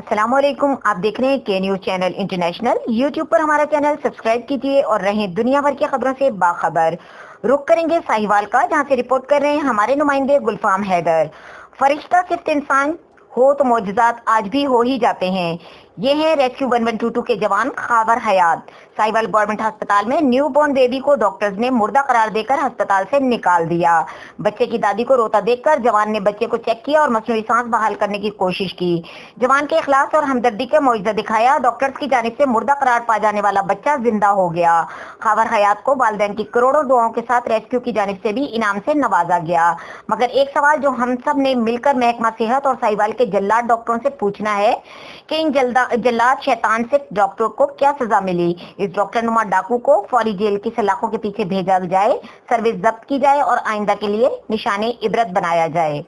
السلام علیکم، آپ دیکھ رہے ہیں کے نیوز چینل انٹرنیشنل۔ یوٹیوب پر ہمارا چینل سبسکرائب کیجیے اور رہیں دنیا بھر کی خبروں سے باخبر۔ رخ کریں گے ساہیوال کا، جہاں سے رپورٹ کر رہے ہیں ہمارے نمائندے گلفام حیدر۔ فرشتہ صرف انسان ہو تو معجزات آج بھی ہو ہی جاتے ہیں۔ یہ ہیں ریسکیو 1122 کے جوان خاور حیات۔ ساہیوال گورنمنٹ ہسپتال میں نیو بورن بیبی کو ڈاکٹرز نے مردہ قرار دے کر ہسپتال سے نکال دیا۔ بچے کی دادی کو روتا دیکھ کر جوان نے بچے کو چیک کیا اور مصنوعی سانس بحال کرنے کی کوشش کی۔ جوان کے اخلاص اور ہمدردی کا معجزہ دکھایا۔ ڈاکٹرز کی جانب سے مردہ قرار پا جانے والا بچہ زندہ ہو گیا۔ خاور حیات کو والدین کی کروڑوں دعاؤں کے ساتھ ریسکیو کی جانب سے بھی انعام سے نوازا گیا۔ مگر ایک سوال جو ہم سب نے مل کر محکمہ صحت اور ساہیوال کے جلاد ڈاکٹروں سے پوچھنا ہے کہ ان جلاد شیطان سے ڈاکٹر کو کیا سزا ملی؟ اس ڈاکٹر نما ڈاکو کو فوری جیل کی سلاخوں کے پیچھے بھیجا جائے، سروس ضبط کی جائے اور آئندہ کے لیے نشان عبرت بنایا جائے۔